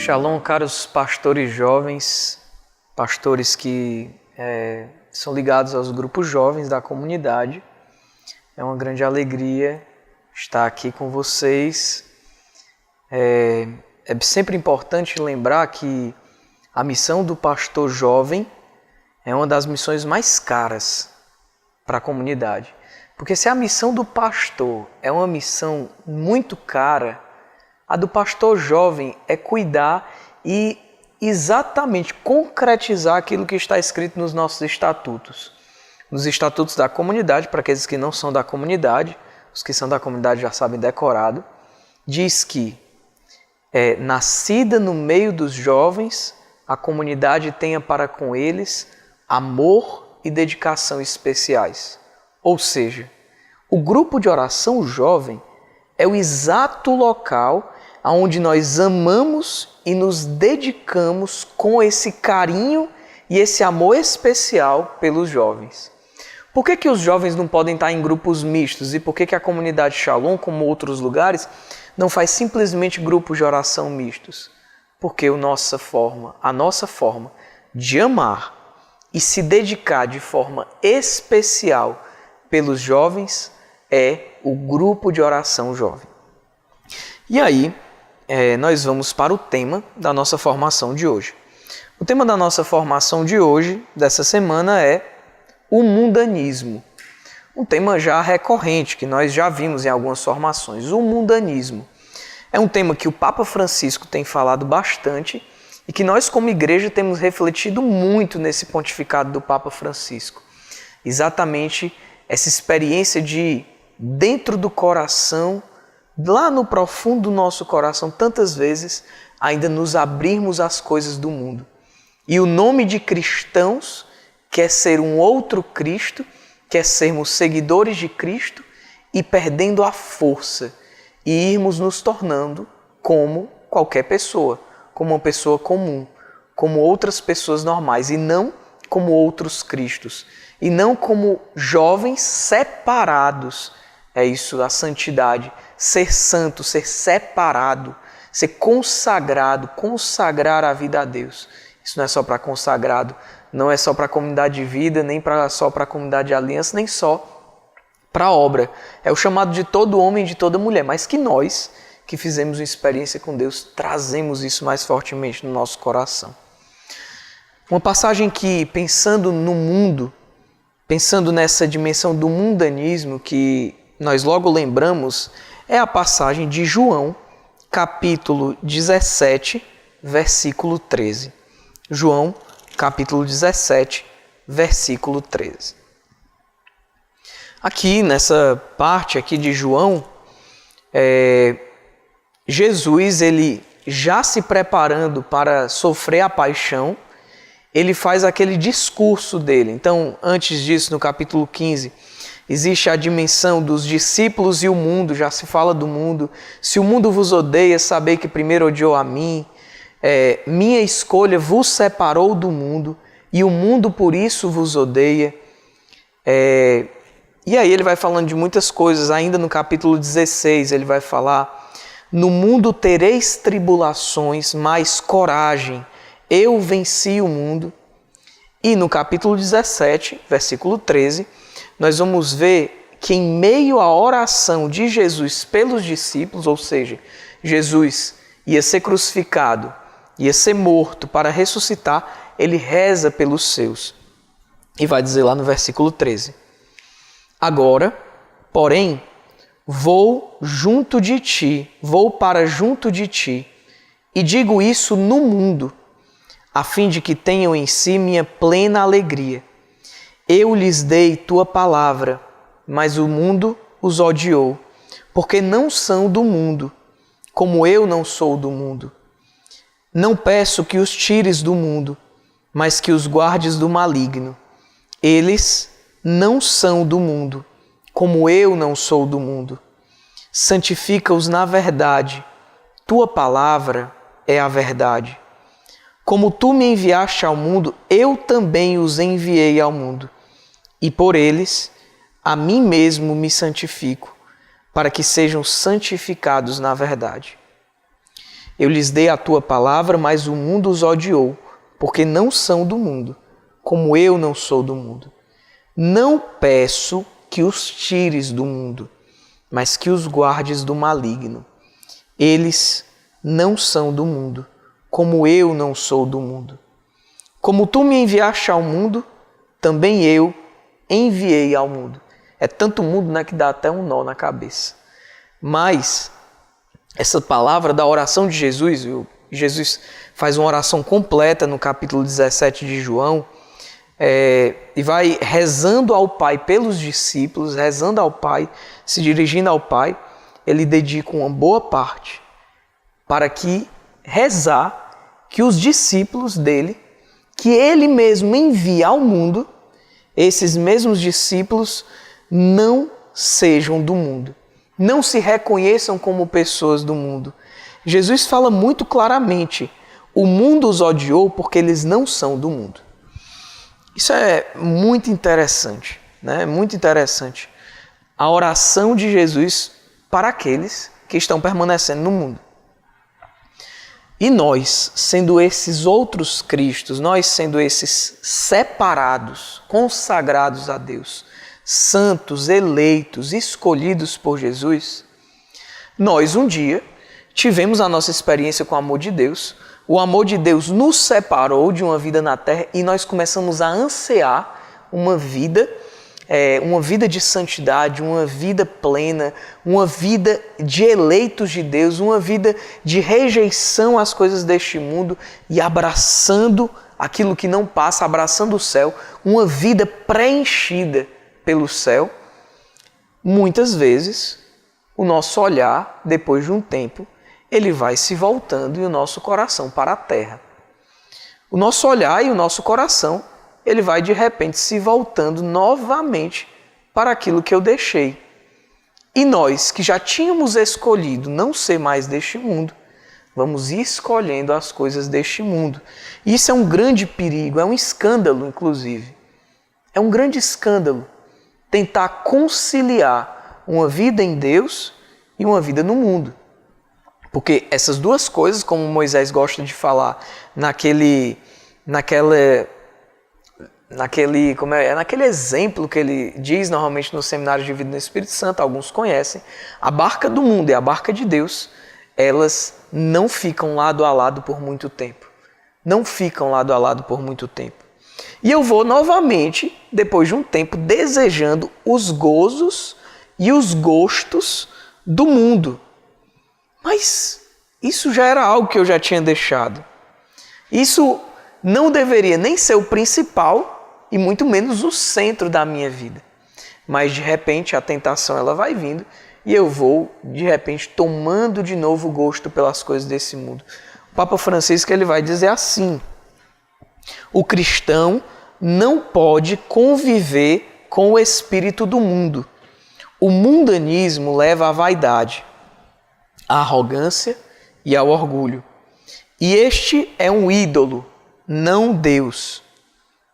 Shalom, caros pastores jovens, pastores que são ligados aos grupos jovens da comunidade. É uma grande alegria estar aqui com vocês. É sempre importante lembrar que a missão do pastor jovem é uma das missões mais caras para a comunidade. Porque se a missão do pastor é uma missão muito cara, a do pastor jovem é cuidar e exatamente concretizar aquilo que está escrito nos nossos estatutos. Nos estatutos da comunidade, para aqueles que não são da comunidade, os que são da comunidade já sabem decorado, diz que nascida no meio dos jovens, a comunidade tenha para com eles amor e dedicação especiais. Ou seja, o grupo de oração jovem é o exato local onde nós amamos e nos dedicamos com esse carinho e esse amor especial pelos jovens. Por que os jovens não podem estar em grupos mistos? E por que a comunidade Shalom, como outros lugares, não faz simplesmente grupos de oração mistos? Porque a nossa forma de amar e se dedicar de forma especial pelos jovens é o grupo de oração jovem. E aí, nós vamos para o tema da nossa formação de hoje. O tema da nossa formação de hoje, dessa semana, é o mundanismo. Um tema já recorrente, que nós já vimos em algumas formações. O mundanismo é um tema que o Papa Francisco tem falado bastante e que nós, como igreja, temos refletido muito nesse pontificado do Papa Francisco. Exatamente essa experiência de, dentro do coração, lá no profundo do nosso coração, tantas vezes, ainda nos abrirmos às coisas do mundo. E o nome de cristãos quer ser um outro Cristo, quer sermos seguidores de Cristo e perdendo a força e irmos nos tornando como qualquer pessoa, como uma pessoa comum, como outras pessoas normais e não como outros Cristos. E não como jovens separados. É isso, a santidade. Ser santo, ser separado, ser consagrado, consagrar a vida a Deus. Isso não é só para consagrado, não é só para a comunidade de vida, nem só para a comunidade de aliança, nem só para a obra. É o chamado de todo homem e de toda mulher, mas que nós, que fizemos uma experiência com Deus, trazemos isso mais fortemente no nosso coração. Uma passagem que, pensando no mundo, pensando nessa dimensão do mundanismo, que nós logo lembramos, é a passagem de João, capítulo 17, versículo 13. João, capítulo 17, versículo 13. Aqui, nessa parte aqui de João, Jesus, ele já se preparando para sofrer a paixão, ele faz aquele discurso dele. Então, antes disso, no capítulo 15, existe a dimensão dos discípulos e o mundo, já se fala do mundo. Se o mundo vos odeia, sabei que primeiro odiou a mim. Minha escolha vos separou do mundo e o mundo por isso vos odeia. E aí ele vai falando de muitas coisas. Ainda no capítulo 16 ele vai falar: no mundo tereis tribulações, mas coragem, eu venci o mundo. E no capítulo 17, versículo 13, nós vamos ver que em meio à oração de Jesus pelos discípulos, ou seja, Jesus ia ser crucificado, ia ser morto para ressuscitar, ele reza pelos seus. E vai dizer lá no versículo 13: agora, porém, vou para junto de ti, e digo isso no mundo, a fim de que tenham em si minha plena alegria. Eu lhes dei tua palavra, mas o mundo os odiou, porque não são do mundo, como eu não sou do mundo. Não peço que os tires do mundo, mas que os guardes do maligno. Eles não são do mundo, como eu não sou do mundo. Santifica-os na verdade. Tua palavra é a verdade. Como tu me enviaste ao mundo, eu também os enviei ao mundo. E por eles, a mim mesmo me santifico, para que sejam santificados na verdade. Eu lhes dei a tua palavra, mas o mundo os odiou, porque não são do mundo, como eu não sou do mundo. Não peço que os tires do mundo, mas que os guardes do maligno. Eles não são do mundo, como eu não sou do mundo. Como tu me enviaste ao mundo, também eu enviei ao mundo. É tanto mundo, né, que dá até um nó na cabeça. Mas essa palavra da oração de Jesus, Jesus faz uma oração completa no capítulo 17 de João, e vai rezando ao Pai pelos discípulos, rezando ao Pai, se dirigindo ao Pai. Ele dedica uma boa parte para que rezar que os discípulos dele, que ele mesmo envia ao mundo, esses mesmos discípulos não sejam do mundo, não se reconheçam como pessoas do mundo. Jesus fala muito claramente: o mundo os odiou porque eles não são do mundo. Isso é muito interessante, né? Muito interessante. A oração de Jesus para aqueles que estão permanecendo no mundo. E nós, sendo esses outros Cristos, nós sendo esses separados, consagrados a Deus, santos, eleitos, escolhidos por Jesus, nós um dia tivemos a nossa experiência com o amor de Deus. O amor de Deus nos separou de uma vida na terra e nós começamos a ansiar uma vida de santidade, uma vida plena, uma vida de eleitos de Deus, uma vida de rejeição às coisas deste mundo e abraçando aquilo que não passa, abraçando o céu, uma vida preenchida pelo céu. Muitas vezes, o nosso olhar, depois de um tempo, ele vai se voltando e o nosso coração para a terra. O nosso olhar e o nosso coração, ele vai de repente se voltando novamente para aquilo que eu deixei. E nós, que já tínhamos escolhido não ser mais deste mundo, vamos escolhendo as coisas deste mundo. E isso é um grande perigo, é um escândalo, inclusive. É um grande escândalo tentar conciliar uma vida em Deus e uma vida no mundo. Porque essas duas coisas, como Moisés gosta de falar naquele exemplo que ele diz normalmente no seminário de vida no Espírito Santo, alguns conhecem, a barca do mundo e a barca de Deus, elas não ficam lado a lado por muito tempo. Não ficam lado a lado por muito tempo. E eu vou novamente, depois de um tempo, desejando os gozos e os gostos do mundo. Mas isso já era algo que eu já tinha deixado. Isso não deveria nem ser o principal e muito menos o centro da minha vida. Mas de repente a tentação ela vai vindo e eu vou de repente tomando de novo gosto pelas coisas desse mundo. O Papa Francisco ele vai dizer assim: o cristão não pode conviver com o espírito do mundo. O mundanismo leva à vaidade, à arrogância e ao orgulho. E este é um ídolo, não Deus.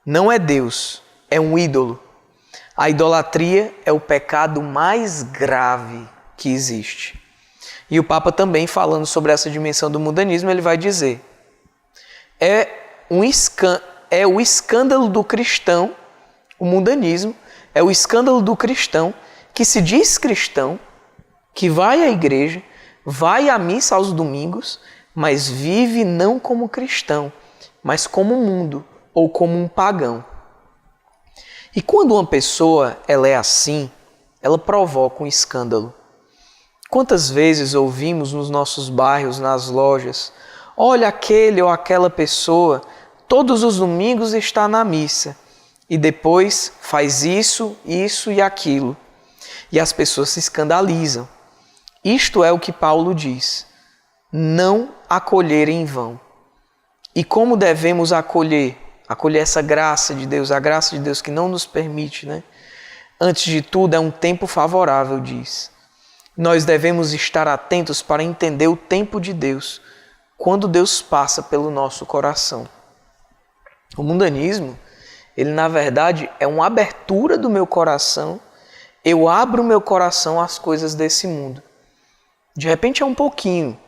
Não é Deus, é um ídolo. A idolatria é o pecado mais grave que existe. E o Papa também, falando sobre essa dimensão do mundanismo, ele vai dizer: é o escândalo do cristão, o mundanismo, é o escândalo do cristão que se diz cristão, que vai à igreja, vai à missa aos domingos, mas vive não como cristão, mas como mundo ou como um pagão. E quando uma pessoa ela é assim, ela provoca um escândalo. Quantas vezes ouvimos nos nossos bairros, nas lojas: olha, aquele ou aquela pessoa, todos os domingos está na missa e depois faz isso e aquilo. E as pessoas se escandalizam. Isto é o que Paulo diz: não acolher em vão. E como devemos acolher essa graça de Deus, a graça de Deus que não nos permite, né? Antes de tudo, é um tempo favorável, diz. Nós devemos estar atentos para entender o tempo de Deus, quando Deus passa pelo nosso coração. O mundanismo, ele na verdade é uma abertura do meu coração. Eu abro o meu coração às coisas desse mundo. De repente é um pouquinho.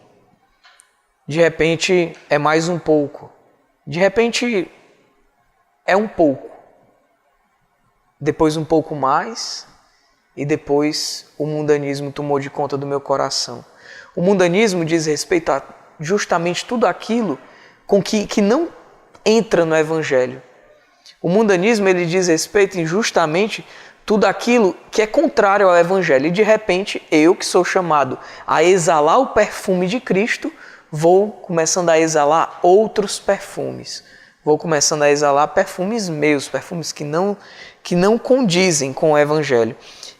De repente é mais um pouco. De repente é um pouco. Depois um pouco mais. E depois o mundanismo tomou de conta do meu coração. O mundanismo diz respeito a justamente tudo aquilo que não entra no Evangelho. O mundanismo ele diz respeito em justamente tudo aquilo que é contrário ao Evangelho. E de repente, eu que sou chamado a exalar o perfume de Cristo, vou começando a exalar outros perfumes. Vou começando a exalar perfumes meus, perfumes que não condizem com o Evangelho.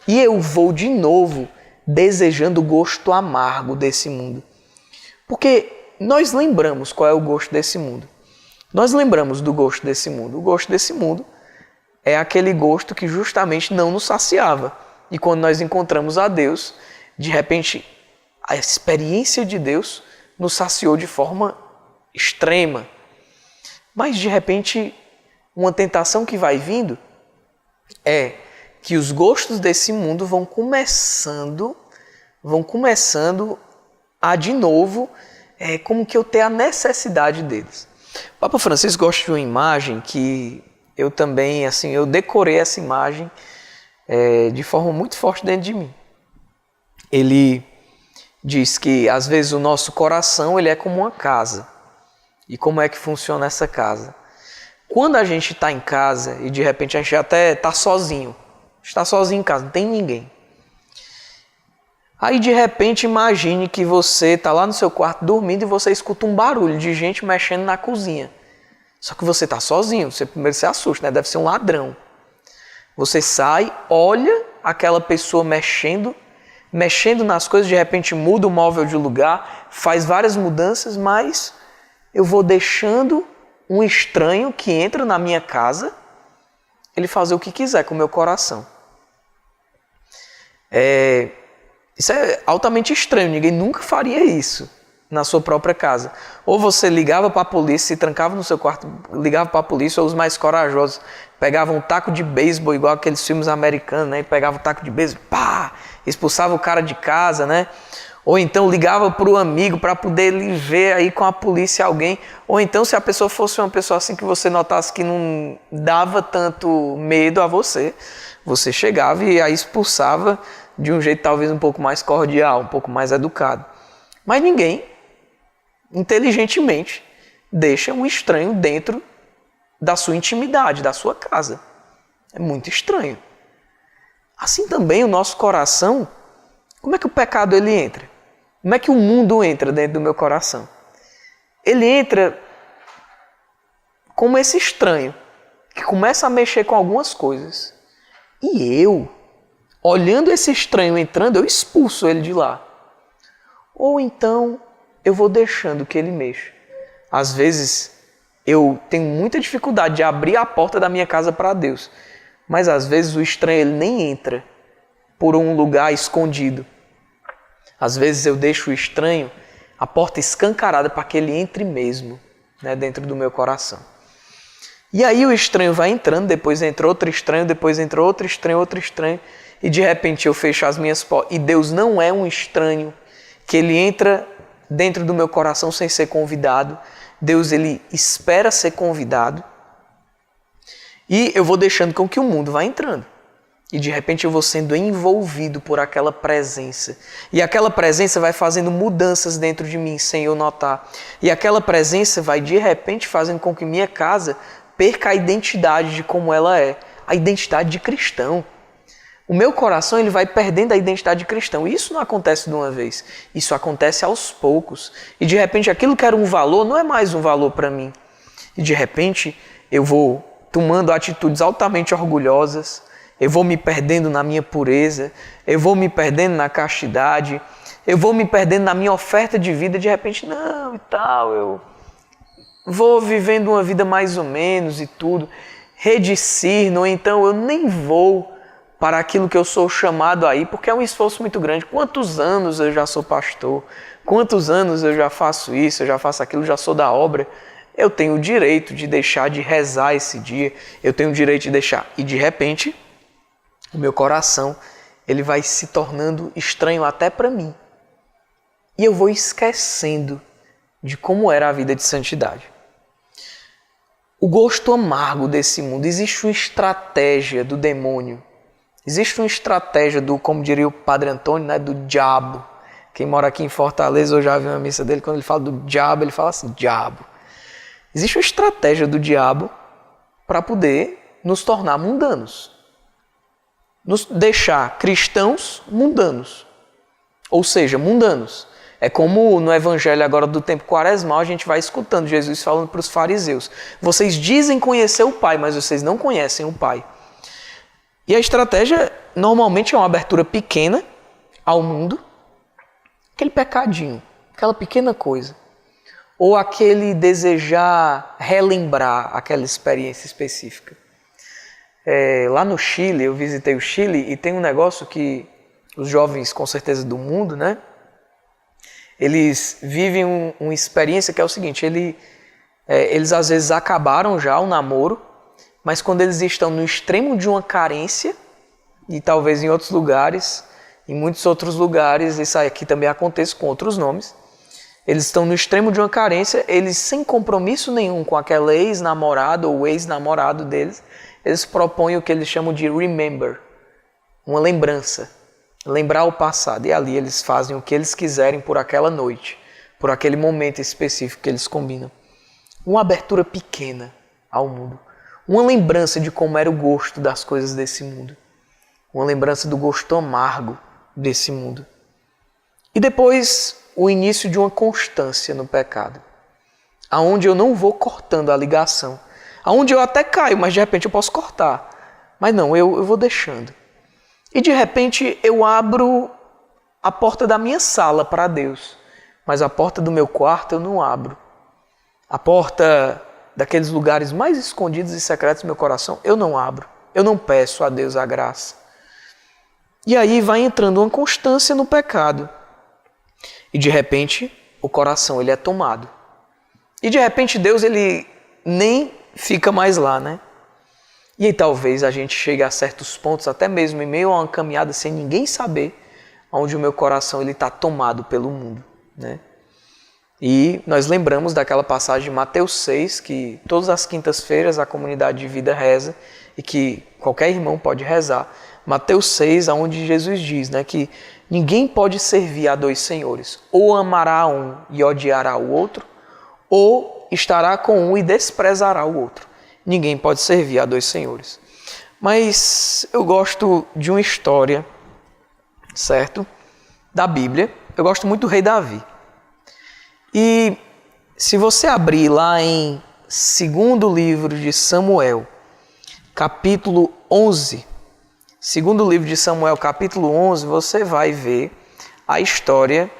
E eu vou de novo desejando o gosto amargo desse mundo. Porque nós lembramos qual é o gosto desse mundo. Nós lembramos do gosto desse mundo. O gosto desse mundo é aquele gosto que justamente não nos saciava. E quando nós encontramos a Deus, de repente a experiência de Deus nos saciou de forma extrema. Mas de repente uma tentação que vai vindo é que os gostos desse mundo vão começando a de novo, como que eu ter a necessidade deles. O Papa Francisco gosta de uma imagem que eu também, assim, eu decorei essa imagem de forma muito forte dentro de mim. Ele diz que às vezes o nosso coração ele é como uma casa. E como é que funciona essa casa? Quando a gente está em casa e de repente a gente até está sozinho, está sozinho em casa, não tem ninguém. Aí de repente imagine que você está lá no seu quarto dormindo e você escuta um barulho de gente mexendo na cozinha. Só que você está sozinho, primeiro você assusta, né? Deve ser um ladrão. Você sai, olha aquela pessoa mexendo nas coisas, de repente muda o móvel de lugar, faz várias mudanças, mas eu vou deixando um estranho que entra na minha casa, ele fazer o que quiser com o meu coração. Isso é altamente estranho, ninguém nunca faria isso na sua própria casa. Ou você ligava para a polícia, se trancava no seu quarto, ligava para a polícia, ou os mais corajosos pegavam um taco de beisebol, igual aqueles filmes americanos, né? E pegava o taco de beisebol, pá, expulsava o cara de casa, né? Ou então ligava para o amigo para poder ele ver aí com a polícia alguém. Ou então se a pessoa fosse uma pessoa assim que você notasse que não dava tanto medo a você, você chegava e aí expulsava de um jeito talvez um pouco mais cordial, um pouco mais educado. Mas ninguém, inteligentemente, deixa um estranho dentro da sua intimidade, da sua casa. É muito estranho. Assim também o nosso coração, como é que o pecado ele entra? Como é que o mundo entra dentro do meu coração? Ele entra como esse estranho, que começa a mexer com algumas coisas. E eu, olhando esse estranho entrando, eu expulso ele de lá. Ou então eu vou deixando que ele mexa. Às vezes eu tenho muita dificuldade de abrir a porta da minha casa para Deus. Mas às vezes o estranho ele nem entra por um lugar escondido. Às vezes eu deixo o estranho, a porta escancarada para que ele entre mesmo, né, dentro do meu coração. E aí o estranho vai entrando, depois entra outro estranho, depois entra outro estranho, e de repente eu fecho as minhas portas. E Deus não é um estranho que ele entra dentro do meu coração sem ser convidado. Deus ele espera ser convidado. E eu vou deixando com que o mundo vá entrando. E de repente eu vou sendo envolvido por aquela presença. E aquela presença vai fazendo mudanças dentro de mim sem eu notar. E aquela presença vai de repente fazendo com que minha casa perca a identidade de como ela é. A identidade de cristão. O meu coração ele vai perdendo a identidade de cristão. E isso não acontece de uma vez. Isso acontece aos poucos. E de repente aquilo que era um valor não é mais um valor para mim. E de repente eu vou tomando atitudes altamente orgulhosas. Eu vou me perdendo na minha pureza, eu vou me perdendo na castidade, eu vou me perdendo na minha oferta de vida, de repente, não, e tal, eu vou vivendo uma vida mais ou menos e tudo, rediscerno, ou então eu nem vou para aquilo que eu sou chamado aí, porque é um esforço muito grande. Quantos anos eu já sou pastor, quantos anos eu já faço isso, eu já faço aquilo, já sou da obra. Eu tenho o direito de deixar de rezar esse dia, eu tenho o direito de deixar, e de repente o meu coração ele vai se tornando estranho até para mim. E eu vou esquecendo de como era a vida de santidade. O gosto amargo desse mundo, existe uma estratégia do demônio, existe uma estratégia do, como diria o Padre Antônio, né, do diabo. Quem mora aqui em Fortaleza, eu já vi uma missa dele, quando ele fala do diabo, ele fala assim, diabo. Existe uma estratégia do diabo para poder nos tornar mundanos, nos deixar cristãos mundanos, ou seja, mundanos. É como no evangelho agora do tempo quaresmal, a gente vai escutando Jesus falando para os fariseus. Vocês dizem conhecer o Pai, mas vocês não conhecem o Pai. E a estratégia normalmente é uma abertura pequena ao mundo, aquele pecadinho, aquela pequena coisa. Ou aquele desejar relembrar aquela experiência específica. Lá no Chile, eu visitei o Chile e tem um negócio que os jovens, com certeza do mundo, né? Eles vivem uma experiência que é o seguinte, eles às vezes acabaram já o namoro, mas quando eles estão no extremo de uma carência, e talvez em outros lugares, em muitos outros lugares, isso aqui também acontece com outros nomes, eles estão no extremo de uma carência, eles sem compromisso nenhum com aquela ex-namorada ou ex-namorado deles, eles propõem o que eles chamam de remember, uma lembrança. Lembrar o passado, e ali eles fazem o que eles quiserem por aquela noite, por aquele momento específico que eles combinam. Uma abertura pequena ao mundo, uma lembrança de como era o gosto das coisas desse mundo, uma lembrança do gosto amargo desse mundo. E depois o início de uma constância no pecado, aonde eu não vou cortando a ligação, aonde eu até caio, mas de repente eu posso cortar, mas não, eu vou deixando. E de repente eu abro a porta da minha sala para Deus, mas a porta do meu quarto eu não abro. A porta daqueles lugares mais escondidos e secretos do meu coração eu não abro. Eu não peço a Deus a graça. E aí vai entrando uma constância no pecado. E de repente o coração ele é tomado. E de repente Deus ele nem fica mais lá, né? E aí talvez a gente chegue a certos pontos, até mesmo em meio a uma caminhada sem ninguém saber, onde o meu coração está tomado pelo mundo, né? E nós lembramos daquela passagem de Mateus 6, que todas as quintas-feiras a comunidade de vida reza, e que qualquer irmão pode rezar. Mateus 6, onde Jesus diz, né, que ninguém pode servir a dois senhores, ou amará um e odiará o outro, ou estará com um e desprezará o outro. Ninguém pode servir a dois senhores. Mas eu gosto de uma história, certo? Da Bíblia. Eu gosto muito do rei Davi. E se você abrir lá em 2º livro de Samuel, capítulo 11, 2º livro de Samuel, capítulo 11, você vai ver a história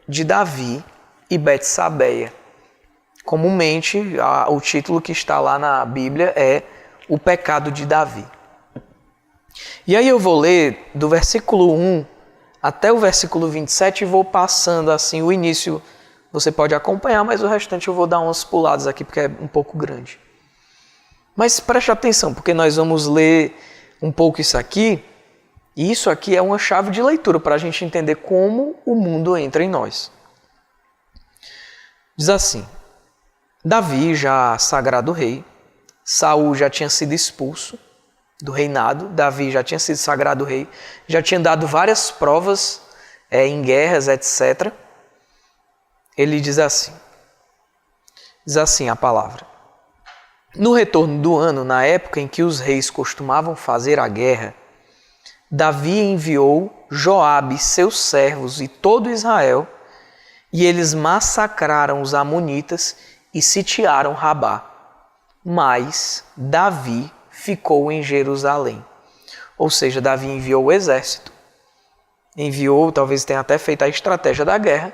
de Davi e Betsabeia. Comumente, o título que está lá na Bíblia é O Pecado de Davi. E aí eu vou ler do versículo 1 até o versículo 27 e vou passando assim o início. Você pode acompanhar, mas o restante eu vou dar umas puladas aqui porque é um pouco grande. Mas preste atenção, porque nós vamos ler um pouco isso aqui, e isso aqui é uma chave de leitura para a gente entender como o mundo entra em nós. Diz assim: Davi, já sagrado rei, Saul já tinha sido expulso do reinado, Davi já tinha sido sagrado rei, já tinha dado várias provas em guerras, etc. Ele diz assim a palavra: no retorno do ano, na época em que os reis costumavam fazer a guerra, Davi enviou Joabe, seus servos e todo Israel, e eles massacraram os amonitas e sitiaram Rabá. Mas Davi ficou em Jerusalém. Ou seja, Davi enviou o exército, talvez tenha até feito a estratégia da guerra,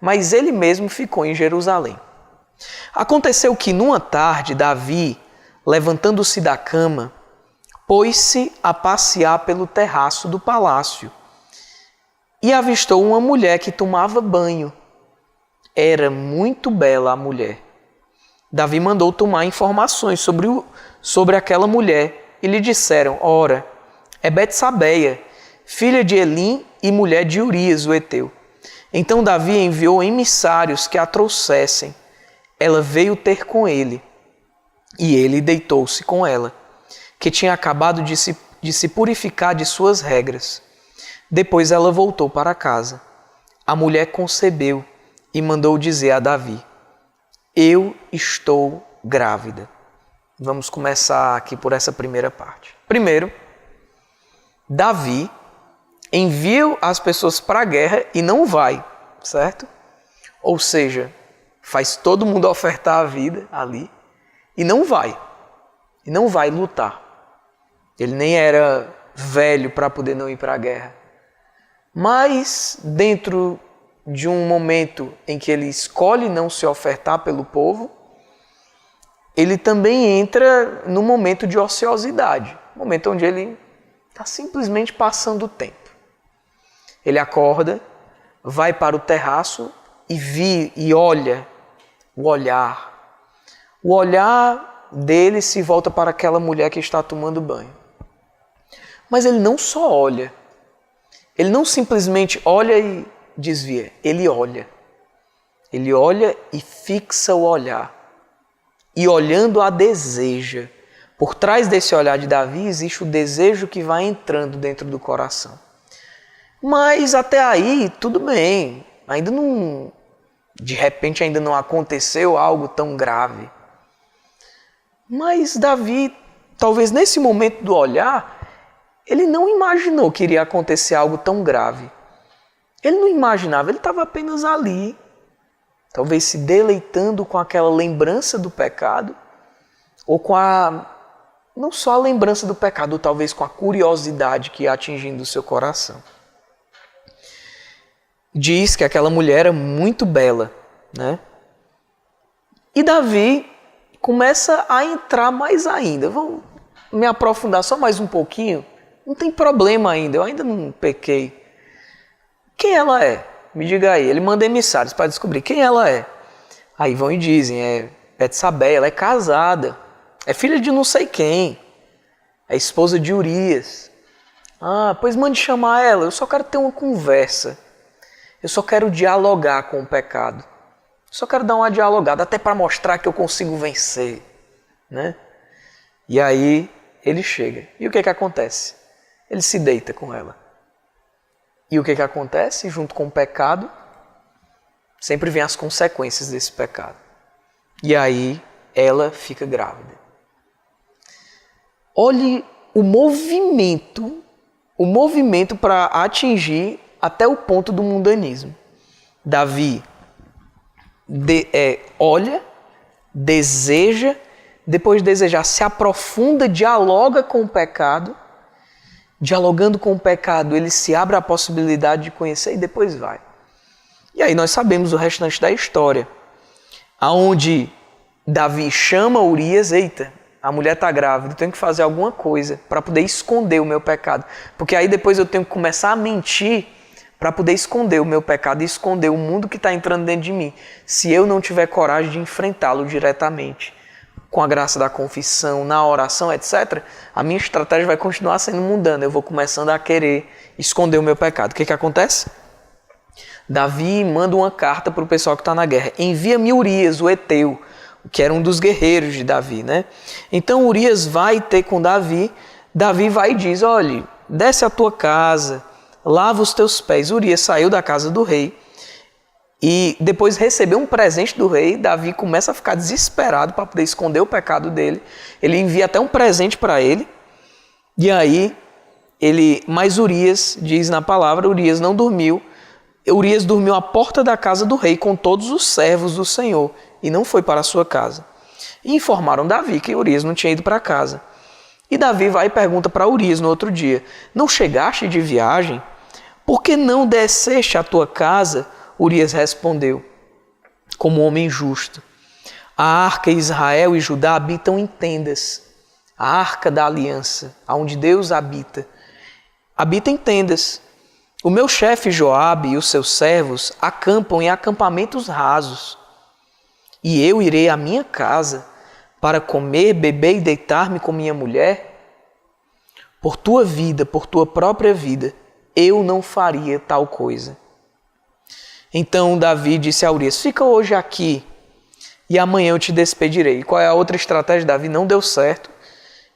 mas ele mesmo ficou em Jerusalém. Aconteceu que numa tarde, Davi, levantando-se da cama, pôs-se a passear pelo terraço do palácio e avistou uma mulher que tomava banho. Era muito bela a mulher. Davi mandou tomar informações sobre aquela mulher e lhe disseram: ora, é Betsabeia, filha de Elim e mulher de Urias, o heteu. Então Davi enviou emissários que a trouxessem. Ela veio ter com ele, e ele deitou-se com ela, que tinha acabado de se purificar de suas regras. Depois ela voltou para casa. A mulher concebeu e mandou dizer a Davi: eu estou grávida. Vamos começar aqui por essa primeira parte. Primeiro, Davi envia as pessoas para a guerra e não vai, certo? Ou seja, faz todo mundo ofertar a vida ali e não vai lutar. Ele nem era velho para poder não ir para a guerra. Mas dentro de um momento em que ele escolhe não se ofertar pelo povo, ele também entra no momento de ociosidade, momento onde ele está simplesmente passando o tempo. Ele acorda, vai para o terraço e olha o olhar. O olhar dele se volta para aquela mulher que está tomando banho. Mas ele não só olha, ele não simplesmente olha e desvia, ele olha. Ele olha e fixa o olhar. E olhando a deseja. Por trás desse olhar de Davi existe o desejo que vai entrando dentro do coração. Mas até aí, tudo bem. De repente ainda não aconteceu algo tão grave. Mas Davi, talvez nesse momento do olhar, ele não imaginou que iria acontecer algo tão grave. Ele não imaginava, ele estava apenas ali, talvez se deleitando com aquela lembrança do pecado, ou não só a lembrança do pecado, ou talvez com a curiosidade que ia atingindo o seu coração. Diz que aquela mulher era muito bela, né? E Davi começa a entrar mais ainda. Vou me aprofundar só mais um pouquinho. Não tem problema ainda, eu ainda não pequei. Quem ela é? Me diga aí. Ele manda emissários para descobrir quem ela é. Aí vão e dizem, é Betsabé, ela é casada, é filha de não sei quem, é esposa de Urias. Ah, pois mande chamar ela, eu só quero ter uma conversa. Eu só quero dialogar com o pecado. Só quero dar uma dialogada, até para mostrar que eu consigo vencer, né? E aí ele chega. E o que acontece? Ele se deita com ela. E o que acontece? Junto com o pecado, sempre vem as consequências desse pecado. E aí ela fica grávida. Olhe o movimento para atingir até o ponto do mundanismo. Davi olha, deseja, depois de desejar, se aprofunda, dialoga com o pecado. Dialogando com o pecado, ele se abre à possibilidade de conhecer e depois vai. E aí nós sabemos o restante da história, aonde Davi chama Urias, eita, a mulher está grávida, eu tenho que fazer alguma coisa para poder esconder o meu pecado, porque aí depois eu tenho que começar a mentir para poder esconder o meu pecado e esconder o mundo que está entrando dentro de mim, se eu não tiver coragem de enfrentá-lo diretamente. Com a graça da confissão, na oração, etc., a minha estratégia vai continuar sendo mundana. Eu vou começando a querer esconder o meu pecado. O que acontece? Davi manda uma carta para o pessoal que está na guerra. Envia-me Urias, o Eteu, que era um dos guerreiros de Davi, né? Então Urias vai ter com Davi. Davi vai e diz, olha, desce a tua casa, lava os teus pés. Urias saiu da casa do rei. E depois de receber um presente do rei, Davi começa a ficar desesperado para poder esconder o pecado dele. Ele envia até um presente para ele. E aí, mas Urias, diz na palavra, Urias não dormiu. Urias dormiu à porta da casa do rei com todos os servos do Senhor e não foi para a sua casa. E informaram Davi que Urias não tinha ido para casa. E Davi vai e pergunta para Urias no outro dia, não chegaste de viagem? Por que não desceste à tua casa? Urias respondeu, como homem justo, a arca Israel e Judá habitam em tendas, a arca da aliança, onde Deus habita em tendas. O meu chefe Joabe e os seus servos acampam em acampamentos rasos, e eu irei à minha casa para comer, beber e deitar-me com minha mulher? Por tua vida, por tua própria vida, eu não faria tal coisa. Então Davi disse a Urias: fica hoje aqui e amanhã eu te despedirei. E qual é a outra estratégia? Davi não deu certo.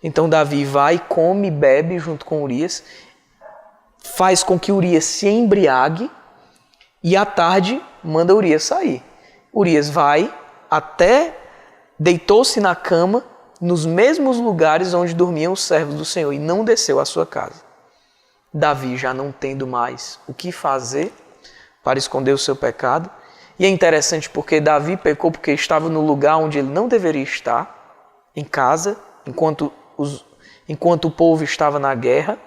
Então Davi vai, come e bebe junto com Urias, faz com que Urias se embriague e à tarde manda Urias sair. Urias vai até, deitou-se na cama nos mesmos lugares onde dormiam os servos do Senhor e não desceu à sua casa. Davi, já não tendo mais o que fazer para esconder o seu pecado, e é interessante porque Davi pecou porque estava no lugar onde ele não deveria estar, em casa, enquanto o povo estava na guerra.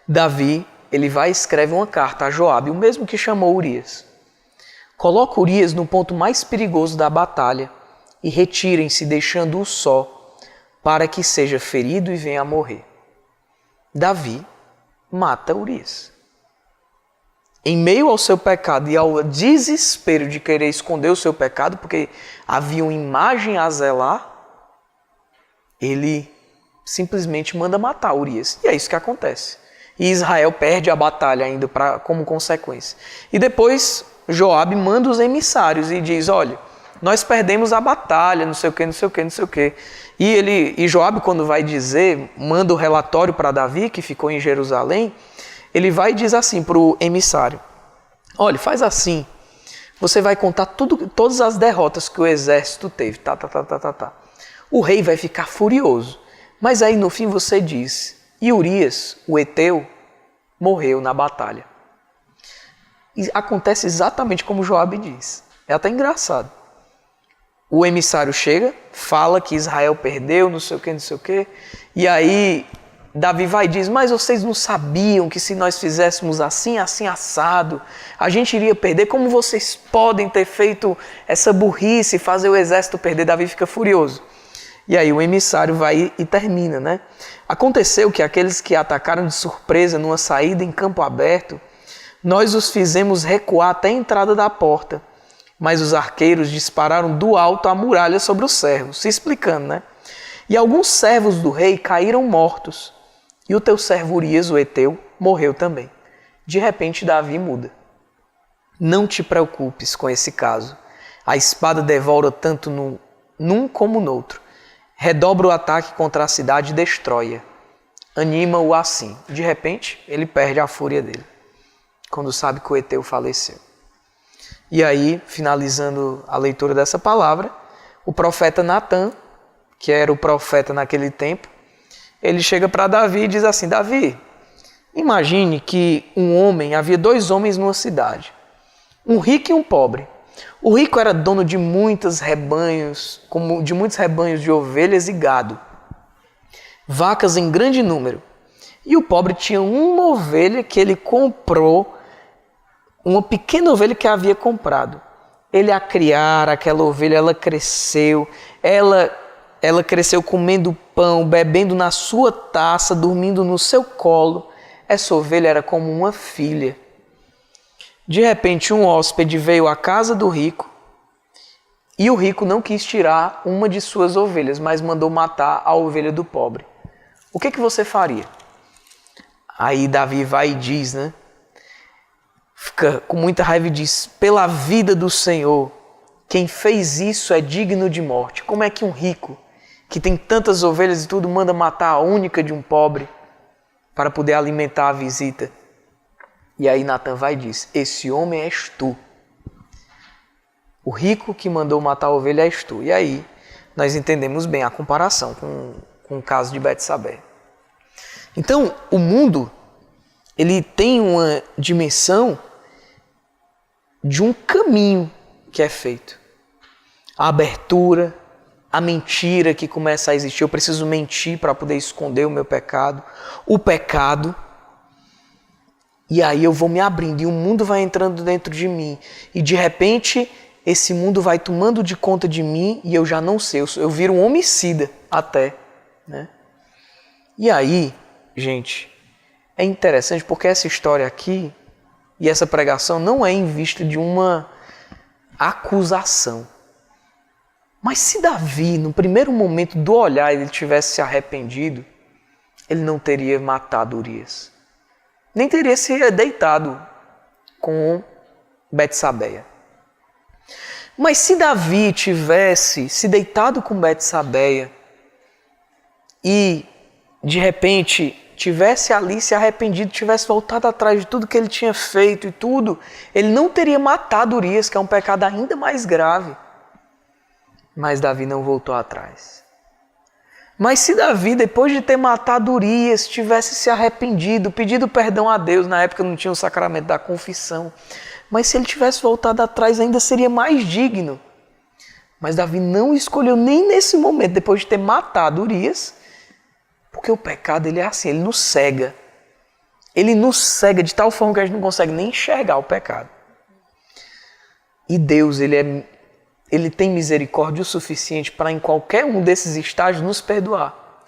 Davi, ele vai e escreve uma carta a Joabe, o mesmo que chamou Urias. Coloca Urias no ponto mais perigoso da batalha e retirem-se, deixando-o só, para que seja ferido e venha a morrer. Davi mata Urias. Em meio ao seu pecado e ao desespero de querer esconder o seu pecado, porque havia uma imagem a zelar, ele simplesmente manda matar Urias. E é isso que acontece. E Israel perde a batalha ainda como consequência. E depois Joabe manda os emissários e diz: olha, nós perdemos a batalha, não sei o que, não sei o que, não sei o que. E Joabe, quando vai dizer, manda o relatório para Davi, que ficou em Jerusalém, ele vai e diz assim para o emissário: olha, faz assim, você vai contar todas as derrotas que o exército teve, O rei vai ficar furioso, mas aí no fim você diz: e Urias, o Eteu, morreu na batalha. E acontece exatamente como Joabe diz. É até engraçado. O emissário chega, fala que Israel perdeu, não sei o que, não sei o que, e aí Davi vai e diz: mas vocês não sabiam que se nós fizéssemos assim, assim, assado, a gente iria perder? Como vocês podem ter feito essa burrice e fazer o exército perder? Davi fica furioso. E aí o emissário vai e termina, né? Aconteceu que aqueles que atacaram de surpresa numa saída em campo aberto, nós os fizemos recuar até a entrada da porta, mas os arqueiros dispararam do alto a muralha sobre os servos, se explicando, né? E alguns servos do rei caíram mortos, e o teu servo Urias, o Eteu, morreu também. De repente Davi muda. Não te preocupes com esse caso. A espada devora tanto num como no outro. Redobra o ataque contra a cidade e destrói-a. Anima-o assim. De repente, ele perde a fúria dele, quando sabe que o Eteu faleceu. E aí, finalizando a leitura dessa palavra, o profeta Natan, que era o profeta naquele tempo, ele chega para Davi e diz assim: Davi, imagine que havia 2 homens numa cidade, um rico e um pobre. O rico era dono de muitos rebanhos de ovelhas e gado, vacas em grande número. E o pobre tinha uma ovelha que ele comprou, uma pequena ovelha que havia comprado. Ele a criara, aquela ovelha, ela cresceu, ela cresceu comendo pão, bebendo na sua taça, dormindo no seu colo. Essa ovelha era como uma filha. De repente, um hóspede veio à casa do rico e o rico não quis tirar uma de suas ovelhas, mas mandou matar a ovelha do pobre. O que você faria? Aí Davi vai e diz, né? Fica com muita raiva e diz: pela vida do Senhor, quem fez isso é digno de morte. Como é que um rico, que tem tantas ovelhas e tudo, manda matar a única de um pobre para poder alimentar a visita? E aí Natan vai e diz: esse homem és tu. O rico que mandou matar a ovelha és tu. E aí nós entendemos bem a comparação com o caso de Betsabé. Então, o mundo, ele tem uma dimensão de um caminho que é feito. A abertura, a mentira que começa a existir. Eu preciso mentir para poder esconder o meu pecado. O pecado. E aí eu vou me abrindo e o mundo vai entrando dentro de mim. E de repente esse mundo vai tomando de conta de mim e eu já não sei. Eu viro um homicida até, né? E aí, gente, é interessante porque essa história aqui e essa pregação não é em vista de uma acusação. Mas se Davi, no primeiro momento do olhar, ele tivesse se arrependido, ele não teria matado Urias. Nem teria se deitado com Betsabeia. Mas se Davi tivesse se deitado com Betsabeia e de repente tivesse ali se arrependido, tivesse voltado atrás de tudo que ele tinha feito e tudo, ele não teria matado Urias, que é um pecado ainda mais grave. Mas Davi não voltou atrás. Mas se Davi, depois de ter matado Urias, tivesse se arrependido, pedido perdão a Deus, na época não tinha o sacramento da confissão, mas se ele tivesse voltado atrás ainda seria mais digno. Mas Davi não escolheu nem nesse momento, depois de ter matado Urias, porque o pecado ele é assim, ele nos cega. Ele nos cega de tal forma que a gente não consegue nem enxergar o pecado. E Deus, ele tem misericórdia o suficiente para em qualquer um desses estágios nos perdoar.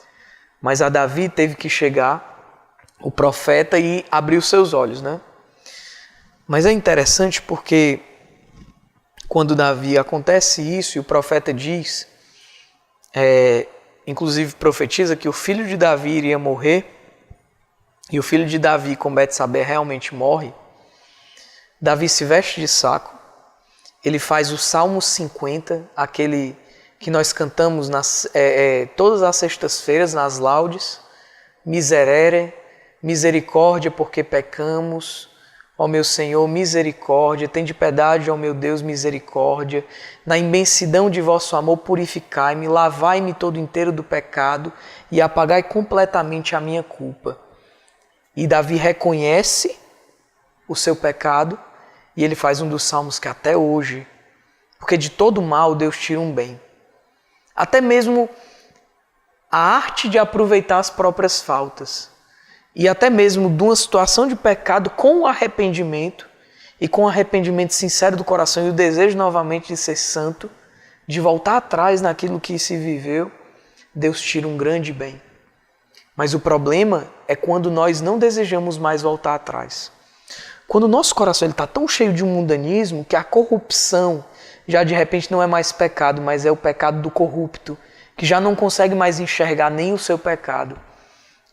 Mas a Davi teve que chegar o profeta e abrir os seus olhos, né? Mas é interessante porque quando Davi acontece isso e o profeta diz, inclusive profetiza que o filho de Davi iria morrer, e o filho de Davi com Betsabeia realmente morre, Davi se veste de saco, ele faz o Salmo 50, aquele que nós cantamos todas as sextas-feiras nas laudes, Miserere, misericórdia porque pecamos, ó meu Senhor, misericórdia, tende piedade, ó meu Deus, misericórdia, na imensidão de vosso amor purificai-me, lavai-me todo inteiro do pecado e apagai completamente a minha culpa. E Davi reconhece o seu pecado e ele faz um dos salmos que até hoje, porque de todo mal Deus tira um bem. Até mesmo a arte de aproveitar as próprias faltas. E até mesmo de uma situação de pecado com arrependimento, e com arrependimento sincero do coração e o desejo novamente de ser santo, de voltar atrás naquilo que se viveu, Deus tira um grande bem. Mas o problema é quando nós não desejamos mais voltar atrás. Quando o nosso coração está tão cheio de um mundanismo que a corrupção já de repente não é mais pecado, mas é o pecado do corrupto, que já não consegue mais enxergar nem o seu pecado.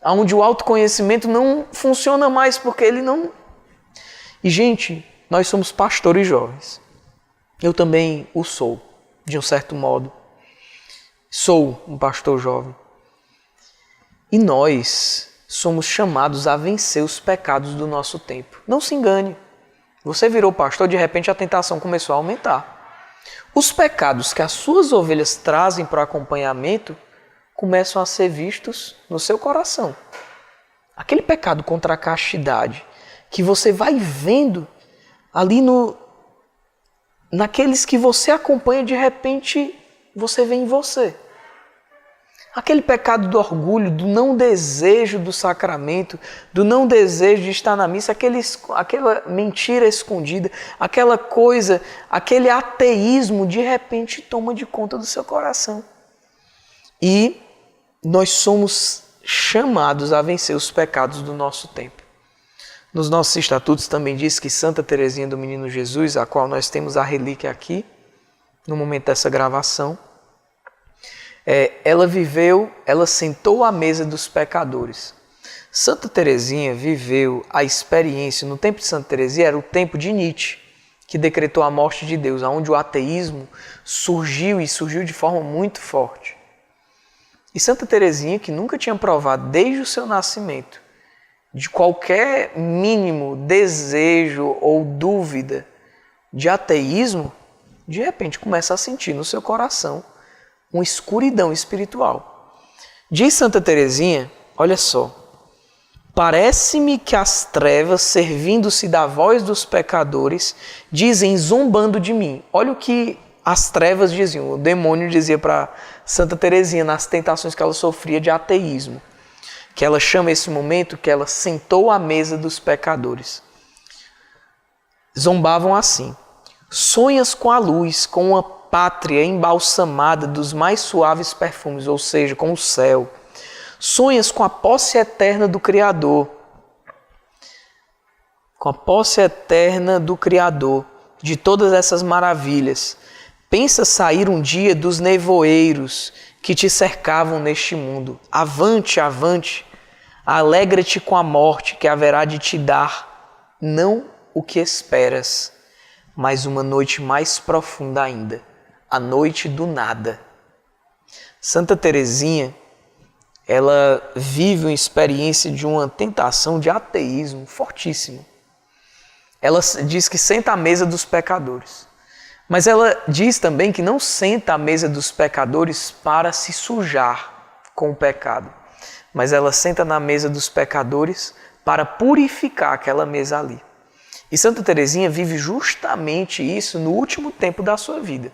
Onde o autoconhecimento não funciona mais porque ele não... E gente, nós somos pastores jovens. Eu também o sou, de um certo modo. Sou um pastor jovem. E nós somos chamados a vencer os pecados do nosso tempo. Não se engane. Você virou pastor, de repente a tentação começou a aumentar. Os pecados que as suas ovelhas trazem para o acompanhamento começam a ser vistos no seu coração. Aquele pecado contra a castidade que você vai vendo ali naqueles que você acompanha, de repente você vê em você. Aquele pecado do orgulho, do não desejo do sacramento, do não desejo de estar na missa, aquela mentira escondida, aquela coisa, aquele ateísmo, de repente toma de conta do seu coração. E nós somos chamados a vencer os pecados do nosso tempo. Nos nossos estatutos também diz que Santa Teresinha do Menino Jesus, a qual nós temos a relíquia aqui, no momento dessa gravação, ela sentou à mesa dos pecadores. Santa Teresinha viveu a experiência, no tempo de Santa Teresinha era o tempo de Nietzsche, que decretou a morte de Deus, onde o ateísmo surgiu e surgiu de forma muito forte. E Santa Teresinha, que nunca tinha provado desde o seu nascimento de qualquer mínimo desejo ou dúvida de ateísmo, de repente começa a sentir no seu coração uma escuridão espiritual. Diz Santa Teresinha, olha só, parece-me que as trevas, servindo-se da voz dos pecadores, dizem zombando de mim. Olha o que as trevas diziam, o demônio dizia para Santa Teresinha nas tentações que ela sofria de ateísmo, que ela chama esse momento que ela sentou à mesa dos pecadores. Zombavam assim: sonhas com a luz, com uma pátria embalsamada dos mais suaves perfumes, ou seja, com o céu. Sonhas com a posse eterna do Criador. Com a posse eterna do Criador, de todas essas maravilhas. Pensa sair um dia dos nevoeiros que te cercavam neste mundo. Avante, avante, alegra-te com a morte que haverá de te dar, não o que esperas, mas uma noite mais profunda ainda, a noite do nada. Santa Teresinha, ela vive uma experiência de uma tentação de ateísmo fortíssima. Ela diz que senta à mesa dos pecadores. Mas ela diz também que não senta à mesa dos pecadores para se sujar com o pecado. Mas ela senta na mesa dos pecadores para purificar aquela mesa ali. E Santa Teresinha vive justamente isso no último tempo da sua vida.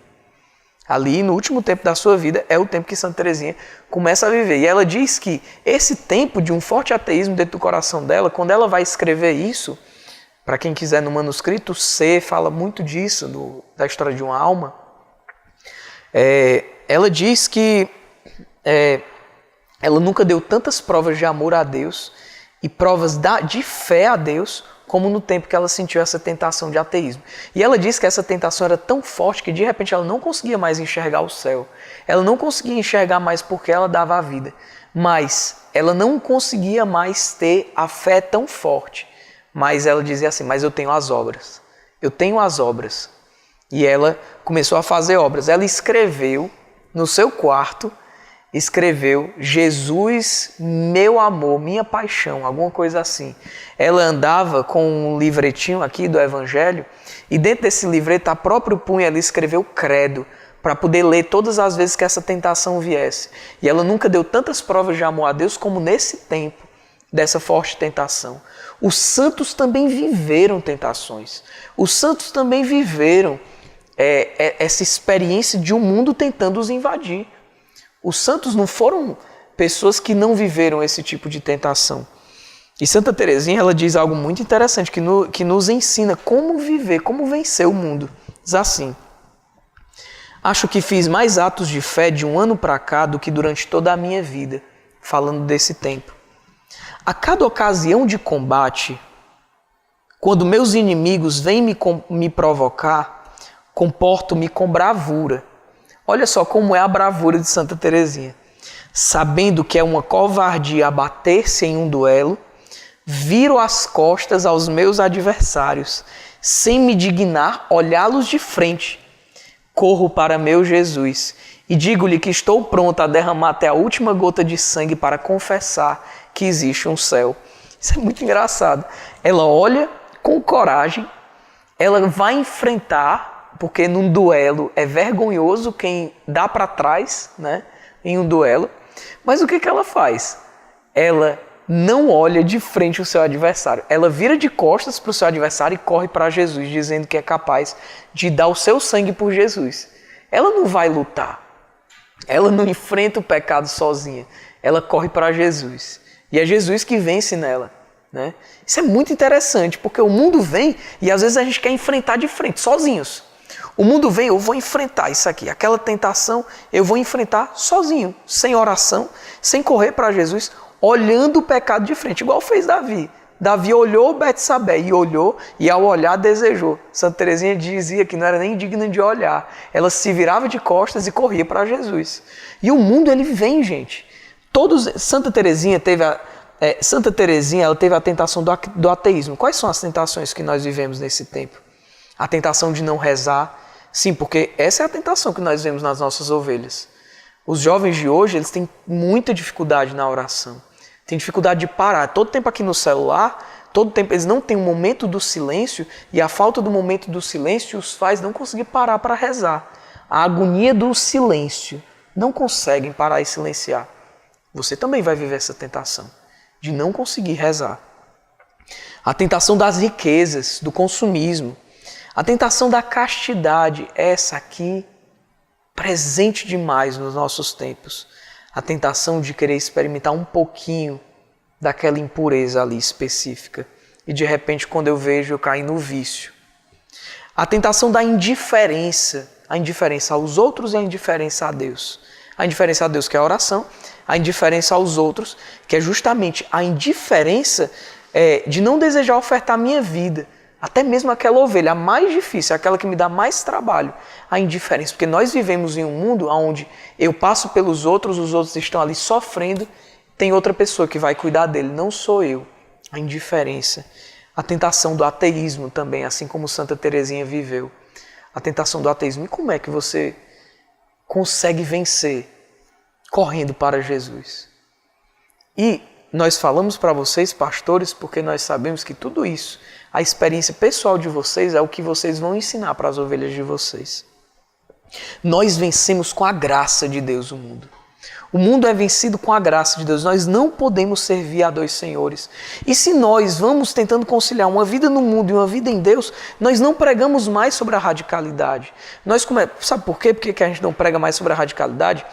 Ali, no último tempo da sua vida, é o tempo que Santa Teresinha começa a viver. E ela diz que esse tempo de um forte ateísmo dentro do coração dela, quando ela vai escrever isso, para quem quiser no manuscrito C, fala muito disso, da história de uma alma, ela diz que ela nunca deu tantas provas de amor a Deus e provas de fé a Deus como no tempo que ela sentiu essa tentação de ateísmo. E ela diz que essa tentação era tão forte que de repente ela não conseguia mais enxergar o céu. Ela não conseguia enxergar mais porque ela dava a vida. Mas ela não conseguia mais ter a fé tão forte. Mas ela dizia assim, mas eu tenho as obras. Eu tenho as obras. E ela começou a fazer obras. Ela escreveu no seu quarto, escreveu Jesus, meu amor, minha paixão, alguma coisa assim. Ela andava com um livretinho aqui do Evangelho e dentro desse livreto, a próprio punho, ela escreveu credo para poder ler todas as vezes que essa tentação viesse. E ela nunca deu tantas provas de amor a Deus como nesse tempo dessa forte tentação. Os santos também viveram tentações. Os santos também viveram essa experiência de um mundo tentando os invadir. Os santos não foram pessoas que não viveram esse tipo de tentação. E Santa Teresinha, ela diz algo muito interessante, que nos ensina como viver, como vencer o mundo. Diz assim: acho que fiz mais atos de fé de um ano para cá do que durante toda a minha vida, falando desse tempo. A cada ocasião de combate, quando meus inimigos vêm me provocar, comporto-me com bravura. Olha só como é a bravura de Santa Teresinha. Sabendo que é uma covardia abater-se em um duelo, viro as costas aos meus adversários, sem me dignar olhá-los de frente. Corro para meu Jesus e digo-lhe que estou pronto a derramar até a última gota de sangue para confessar que existe um céu. Isso é muito engraçado. Ela olha com coragem, ela vai enfrentar, porque num duelo é vergonhoso quem dá para trás, né, em um duelo. Mas o que ela faz? Ela não olha de frente o seu adversário. Ela vira de costas para o seu adversário e corre para Jesus, dizendo que é capaz de dar o seu sangue por Jesus. Ela não vai lutar. Ela não enfrenta o pecado sozinha. Ela corre para Jesus. E é Jesus que vence nela, né? Isso é muito interessante, porque o mundo vem e às vezes a gente quer enfrentar de frente, sozinhos. O mundo vem, eu vou enfrentar isso aqui, aquela tentação, eu vou enfrentar sozinho, sem oração, sem correr para Jesus, olhando o pecado de frente, igual fez Davi. Davi olhou Betsabé e olhou, e ao olhar desejou. Santa Teresinha dizia que não era nem digna de olhar. Ela se virava de costas e corria para Jesus. E o mundo, ele vem, gente. Santa Teresinha ela teve a tentação do ateísmo. Quais são as tentações que nós vivemos nesse tempo? A tentação de não rezar. Sim, porque essa é a tentação que nós vemos nas nossas ovelhas. Os jovens de hoje, eles têm muita dificuldade na oração. Tem dificuldade de parar. Todo tempo aqui no celular, todo tempo eles não têm um momento do silêncio e a falta do momento do silêncio os faz não conseguir parar para rezar. A agonia do silêncio. Não conseguem parar e silenciar. Você também vai viver essa tentação de não conseguir rezar. A tentação das riquezas, do consumismo. A tentação da castidade, essa aqui, presente demais nos nossos tempos. A tentação de querer experimentar um pouquinho daquela impureza ali específica. E de repente, quando eu vejo, eu caio no vício. A tentação da indiferença. A indiferença aos outros e a indiferença a Deus. A indiferença a Deus, que é a oração. A indiferença aos outros, que é justamente a indiferença de não desejar ofertar a minha vida. Até mesmo aquela ovelha, a mais difícil, aquela que me dá mais trabalho, a indiferença. Porque nós vivemos em um mundo onde eu passo pelos outros, os outros estão ali sofrendo, tem outra pessoa que vai cuidar dele, não sou eu. A indiferença. A tentação do ateísmo também, assim como Santa Teresinha viveu. A tentação do ateísmo. E como é que você consegue vencer correndo para Jesus? E nós falamos para vocês, pastores, porque nós sabemos que tudo isso, a experiência pessoal de vocês é o que vocês vão ensinar para as ovelhas de vocês. Nós vencemos com a graça de Deus o mundo. O mundo é vencido com a graça de Deus. Nós não podemos servir a dois senhores. E se nós vamos tentando conciliar uma vida no mundo e uma vida em Deus, nós não pregamos mais sobre a radicalidade. Sabe por quê? Por que a gente não prega mais sobre a radicalidade?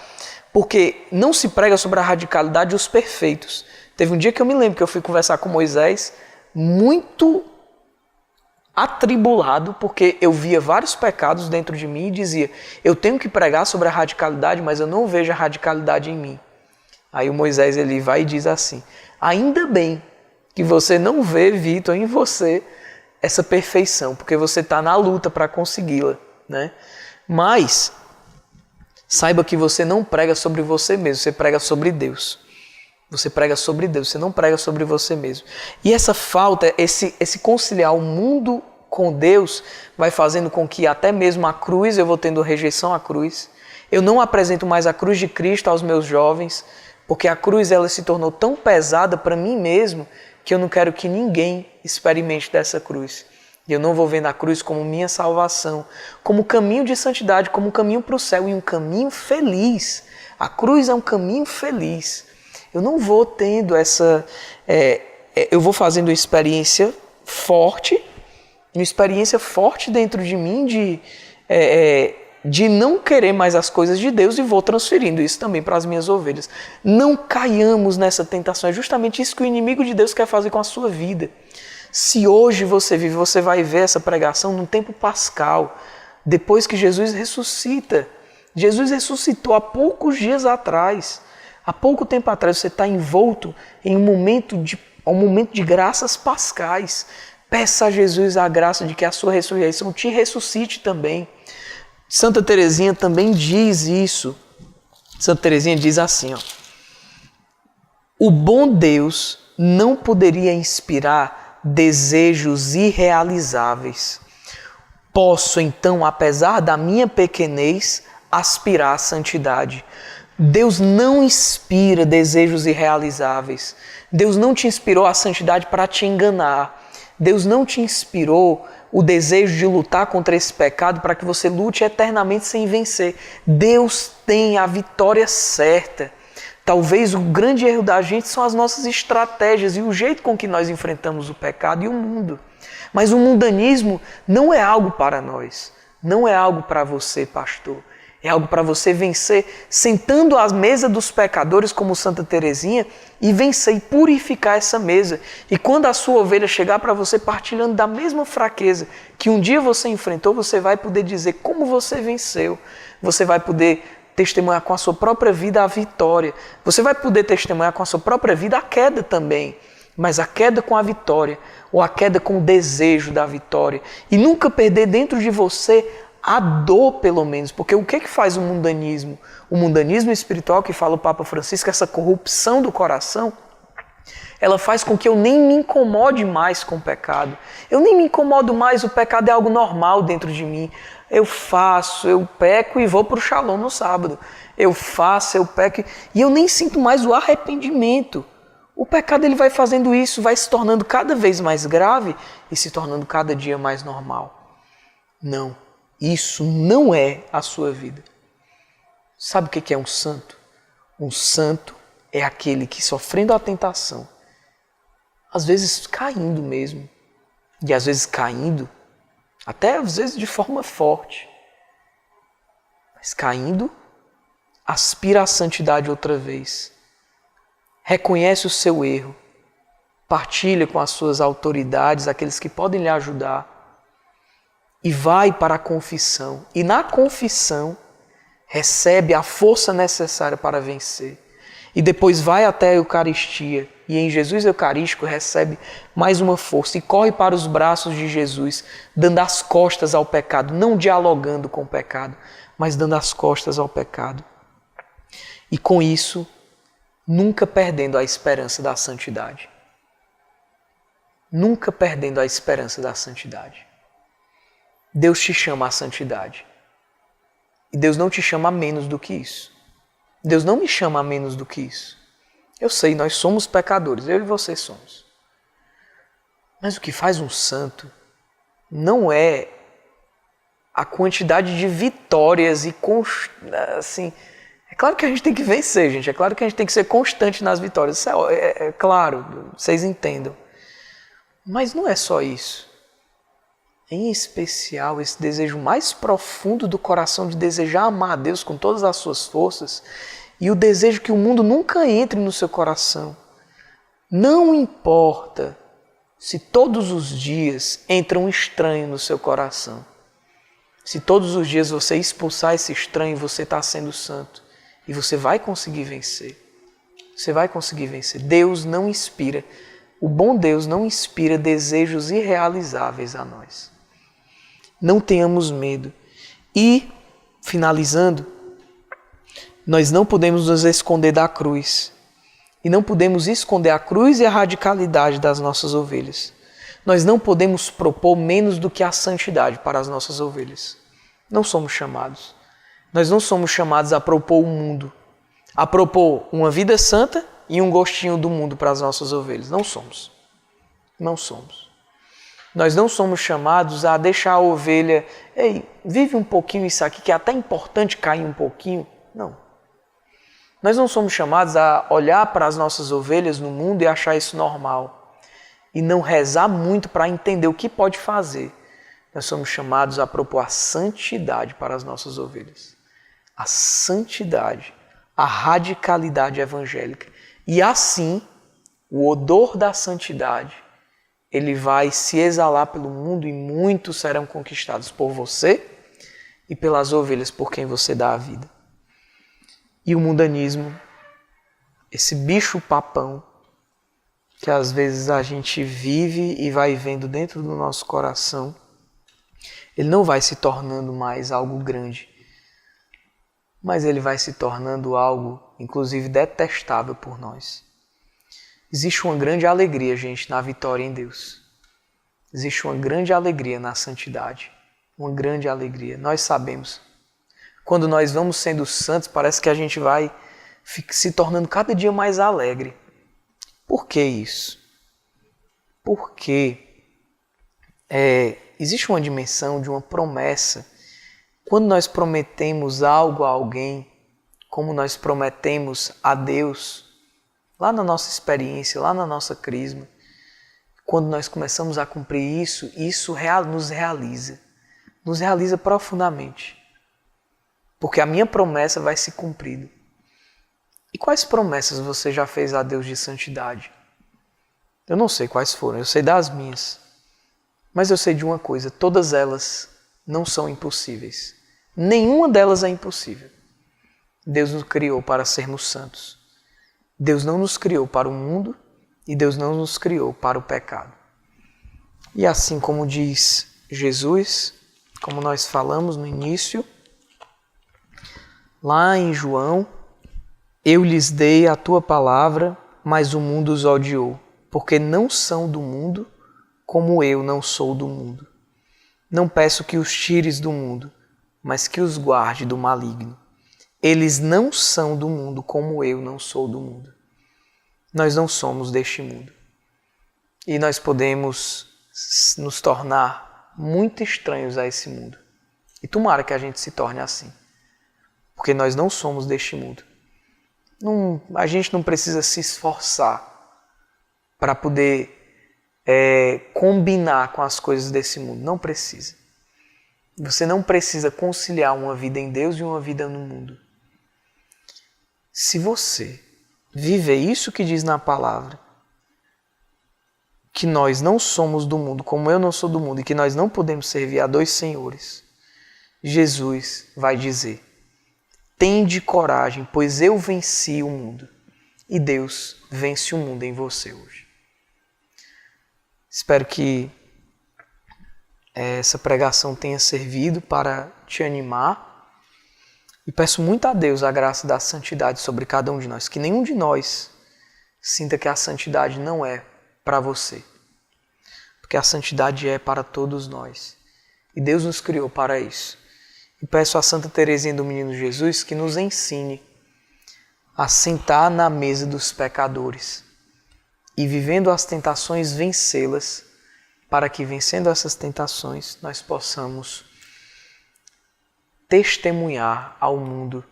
Porque não se prega sobre a radicalidade os perfeitos. Teve um dia que eu me lembro que eu fui conversar com Moisés, muito atribulado, porque eu via vários pecados dentro de mim e dizia, eu tenho que pregar sobre a radicalidade, mas eu não vejo a radicalidade em mim. Aí o Moisés ele vai e diz assim, ainda bem que você não vê, Vitor, em você essa perfeição, porque você está na luta para consegui-la, né? Mas saiba que você não prega sobre você mesmo, você prega sobre Deus. Você prega sobre Deus, você não prega sobre você mesmo. E essa falta, esse conciliar o mundo com Deus, vai fazendo com que até mesmo a cruz, eu vou tendo rejeição à cruz. Eu não apresento mais a cruz de Cristo aos meus jovens, porque a cruz ela se tornou tão pesada para mim mesmo, que eu não quero que ninguém experimente dessa cruz. E eu não vou vendo a cruz como minha salvação, como caminho de santidade, como um caminho para o céu e um caminho feliz. A cruz é um caminho feliz. Eu não vou tendo eu vou fazendo uma experiência forte dentro de mim de não querer mais as coisas de Deus e vou transferindo isso também para as minhas ovelhas. Não caiamos nessa tentação, é justamente isso que o inimigo de Deus quer fazer com a sua vida. Se hoje você vive, você vai ver essa pregação no tempo pascal, depois que Jesus ressuscita. Jesus ressuscitou há poucos dias atrás. Há pouco tempo atrás você está envolto em um momento de graças pascais. Peça a Jesus a graça de que a sua ressurreição te ressuscite também. Santa Teresinha também diz isso. Santa Teresinha diz assim, ó, o bom Deus não poderia inspirar desejos irrealizáveis. Posso então, apesar da minha pequenez, aspirar à santidade. Deus não inspira desejos irrealizáveis. Deus não te inspirou a santidade para te enganar. Deus não te inspirou o desejo de lutar contra esse pecado para que você lute eternamente sem vencer. Deus tem a vitória certa. Talvez o grande erro da gente são as nossas estratégias e o jeito com que nós enfrentamos o pecado e o mundo. Mas o mundanismo não é algo para nós. Não é algo para você, pastor. É algo para você vencer sentando à mesa dos pecadores como Santa Teresinha e vencer e purificar essa mesa. E quando a sua ovelha chegar para você partilhando da mesma fraqueza que um dia você enfrentou, você vai poder dizer como você venceu. Você vai poder testemunhar com a sua própria vida a vitória. Você vai poder testemunhar com a sua própria vida a queda também. Mas a queda com a vitória, ou a queda com o desejo da vitória. E nunca perder dentro de você a dor, pelo menos, porque o que faz o mundanismo? O mundanismo espiritual, que fala o Papa Francisco, essa corrupção do coração, ela faz com que eu nem me incomode mais com o pecado. Eu nem me incomodo mais, o pecado é algo normal dentro de mim. Eu faço, eu peco e vou para o Shalom no sábado. Eu faço, eu peco e eu nem sinto mais o arrependimento. O pecado ele vai fazendo isso, vai se tornando cada vez mais grave e se tornando cada dia mais normal. Não. Isso não é a sua vida. Sabe o que é um santo? Um santo é aquele que, sofrendo a tentação, às vezes caindo mesmo, e às vezes caindo, até às vezes de forma forte, mas caindo, aspira à santidade outra vez, reconhece o seu erro, partilha com as suas autoridades, aqueles que podem lhe ajudar, e vai para a confissão. E na confissão recebe a força necessária para vencer. E depois vai até a Eucaristia. E em Jesus Eucarístico recebe mais uma força. E corre para os braços de Jesus, dando as costas ao pecado. Não dialogando com o pecado, mas dando as costas ao pecado. E com isso, nunca perdendo a esperança da santidade. nunca perdendo a esperança da santidade. Deus te chama à santidade. E Deus não te chama a menos do que isso. Deus não me chama a menos do que isso. Eu sei, nós somos pecadores, eu e você somos. Mas o que faz um santo não é a quantidade de vitórias e assim, é claro que a gente tem que vencer, gente. É claro que a gente tem que ser constante nas vitórias. Isso é claro, vocês entendam. Mas não é só isso. Em especial, esse desejo mais profundo do coração de desejar amar a Deus com todas as suas forças e o desejo que o mundo nunca entre no seu coração. Não importa se todos os dias entra um estranho no seu coração. Se todos os dias você expulsar esse estranho, você está sendo santo. E você vai conseguir vencer. Você vai conseguir vencer. Deus não inspira, o bom Deus não inspira desejos irrealizáveis a nós. Não tenhamos medo. E, finalizando, nós não podemos nos esconder da cruz. E não podemos esconder a cruz e a radicalidade das nossas ovelhas. Nós não podemos propor menos do que a santidade para as nossas ovelhas. Não somos chamados. Nós não somos chamados a propor o mundo, a propor uma vida santa e um gostinho do mundo para as nossas ovelhas. Não somos. Não somos. Nós não somos chamados a deixar a ovelha, ei, vive um pouquinho isso aqui, que é até importante cair um pouquinho. Não. Nós não somos chamados a olhar para as nossas ovelhas no mundo e achar isso normal. E não rezar muito para entender o que pode fazer. Nós somos chamados a propor a santidade para as nossas ovelhas. A santidade, a radicalidade evangélica. E assim, o odor da santidade, ele vai se exalar pelo mundo e muitos serão conquistados por você e pelas ovelhas por quem você dá a vida. E o mundanismo, esse bicho-papão, que às vezes a gente vive e vai vendo dentro do nosso coração, ele não vai se tornando mais algo grande, mas ele vai se tornando algo, inclusive, detestável por nós. Existe uma grande alegria, gente, na vitória em Deus. Existe uma grande alegria na santidade. Uma grande alegria. Nós sabemos. Quando nós vamos sendo santos, parece que a gente vai se tornando cada dia mais alegre. Por que isso? Porque existe uma dimensão de uma promessa. Quando nós prometemos algo a alguém, como nós prometemos a Deus, lá na nossa experiência, lá na nossa crisma, quando nós começamos a cumprir isso nos realiza profundamente. Porque a minha promessa vai se cumprindo. E quais promessas você já fez a Deus de santidade? Eu não sei quais foram, eu sei das minhas. Mas eu sei de uma coisa, todas elas não são impossíveis. Nenhuma delas é impossível. Deus nos criou para sermos santos. Deus não nos criou para o mundo e Deus não nos criou para o pecado. E assim como diz Jesus, como nós falamos no início, lá em João, eu lhes dei a tua palavra, mas o mundo os odiou, porque não são do mundo, como eu não sou do mundo. Não peço que os tires do mundo, mas que os guarde do maligno. Eles não são do mundo, como eu não sou do mundo. Nós não somos deste mundo. E nós podemos nos tornar muito estranhos a esse mundo. E tomara que a gente se torne assim. Porque nós não somos deste mundo. A gente não precisa se esforçar para poder combinar com as coisas desse mundo. Não precisa. Você não precisa conciliar uma vida em Deus e uma vida no mundo. Se você viver isso que diz na palavra, que nós não somos do mundo, como eu não sou do mundo, e que nós não podemos servir a dois senhores, Jesus vai dizer: tende coragem, pois eu venci o mundo. E Deus vence o mundo em você hoje. Espero que essa pregação tenha servido para te animar. E peço muito a Deus a graça da santidade sobre cada um de nós. Que nenhum de nós sinta que a santidade não é para você. porque a santidade é para todos nós. E Deus nos criou para isso. E peço a Santa Teresinha do Menino Jesus que nos ensine a sentar na mesa dos pecadores e, vivendo as tentações, vencê-las, para que, vencendo essas tentações, nós possamos testemunhar ao mundo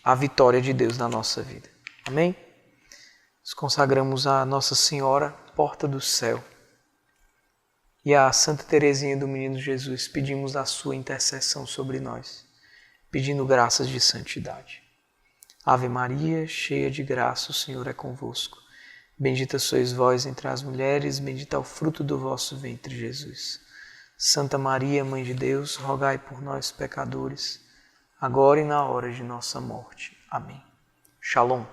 a vitória de Deus na nossa vida. Amém? Nos consagramos a Nossa Senhora, porta do céu, e a Santa Teresinha do Menino Jesus, pedimos a sua intercessão sobre nós, pedindo graças de santidade. Ave Maria, cheia de graça, o Senhor é convosco. Bendita sois vós entre as mulheres, bendito é o fruto do vosso ventre, Jesus. Santa Maria, Mãe de Deus, rogai por nós, pecadores, agora e na hora de nossa morte. Amém. Shalom.